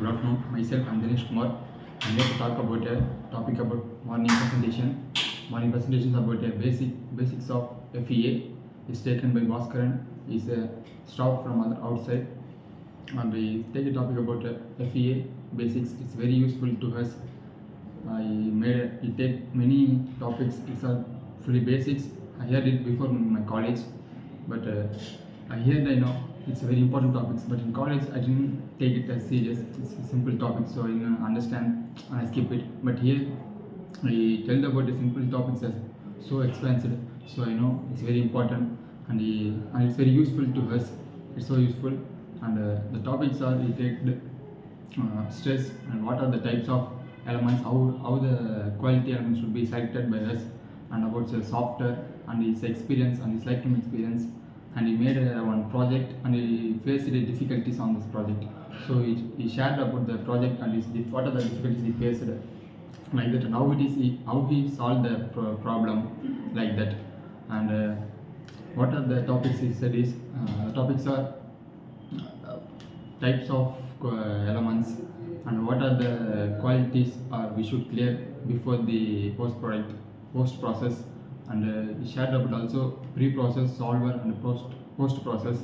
Good afternoon. Myself, I'm Dinesh Kumar. I'm here to talk about a topic about morning presentation. Morning presentation is about a basics of FEA. It's taken by Bhaskaran. It's a staff from outside. And we take a topic about FEA basics. It's very useful to us. I take many topics. It's a fully basics. I heard it before in my college, but I it's a very important topics. But in college, I didn't take it as serious. It's a simple topic, so I didn't understand and I skip it. But here, I tell about the simple topics as so expensive. So I know it's very important and it's very useful to us. It's so useful, and the topics are we take the stress and what are the types of elements, how the quality elements should be selected by us, and about the software and his experience and his lifetime experience. And he made one project and he faced the difficulties on this project. So he shared about the project and what are the difficulties he faced like that, and how he solved the problem like that. And what are the topics he said is the topics are types of elements and what are the qualities we should clear before the post process. And he shared about also pre-process, solver and post process.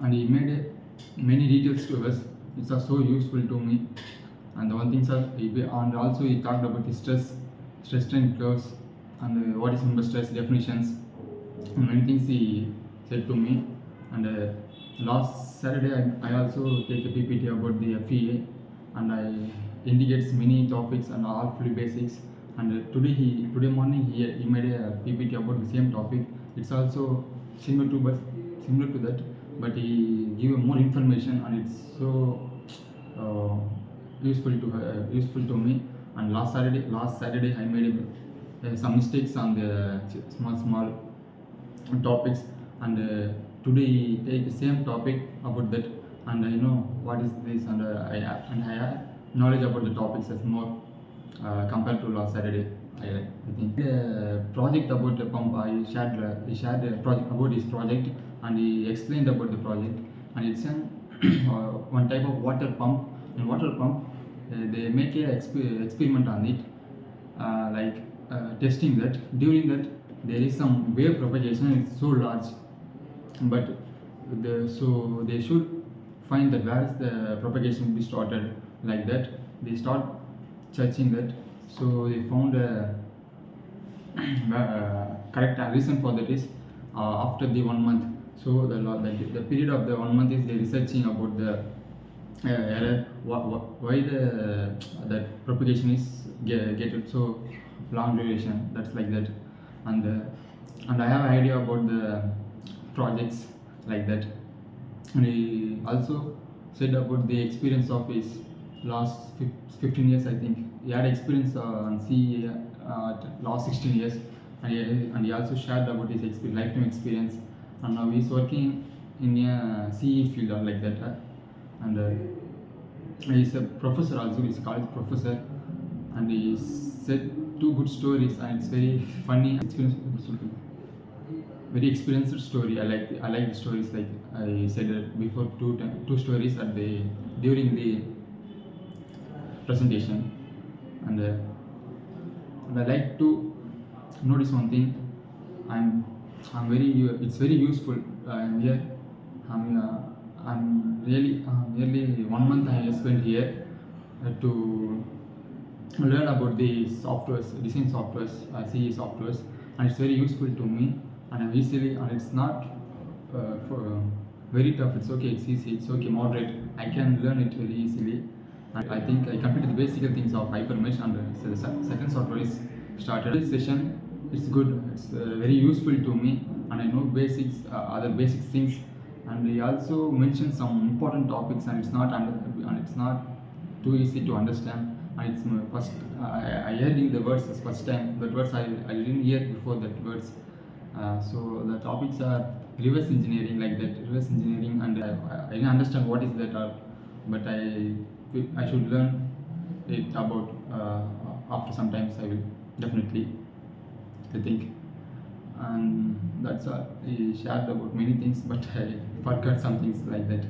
And he made many details to us. It's so useful to me. And the one things are, and also he talked about the stress strain curves and what is member stress definitions. And many things he said to me. And last Saturday I also take a PPT about the FEA, and I indicates many topics and all fully basics. And today morning he made a PPT about the same topic. It's also similar to that, but he give more information, and it's so useful to me. And last Saturday I made some mistakes on the small topics, and today he take the same topic about that, and I know what is this, and I have knowledge about the topics as more compared to last Saturday. I think the project about the pump. He shared a project about his project, and he explained about the project. And it's an one type of water pump. In water pump, they make a experiment on it, testing that. During that, there is some wave propagation. It's so large, but so they should find that where is the propagation will be started. Like that, they start searching that. So they found a correct reason for that is after the 1 month. So the period of the 1 month is they researching about the error, why that propagation is get so long duration. That's like that. And I have an idea about the projects like that. And he also said about the experience of his last 15 years. I think he had experience on CE last 16 years, and he also shared about his lifetime experience. And now he's working in a CE field or like that. And he's a professor also. He's a college professor, and he said two good stories, and it's very funny experience. Very experienced story. I like the stories. Like I said before, two stories during the presentation. And I like to notice one thing. It's very useful. I'm here. I'm really nearly 1 month I spent here to learn about the softwares, design softwares, CE softwares, and it's very useful to me. And I'm and it's not very tough. It's okay. It's easy. It's okay. Moderate. I can learn it very easily. And I think I completed the basic things of hypermesh, and so the second software is started. This session, it's good. It's very useful to me, and I know basics, other basic things. And he also mentioned some important topics, and it's not too easy to understand. And it's my first. I heard the words as first time. That words I didn't hear before that words. So the topics are reverse engineering, like that. Reverse engineering, and I didn't understand what is that, but I should learn it about after some times. I will definitely, I think. And that's all. He shared about many things, but I forgot some things like that.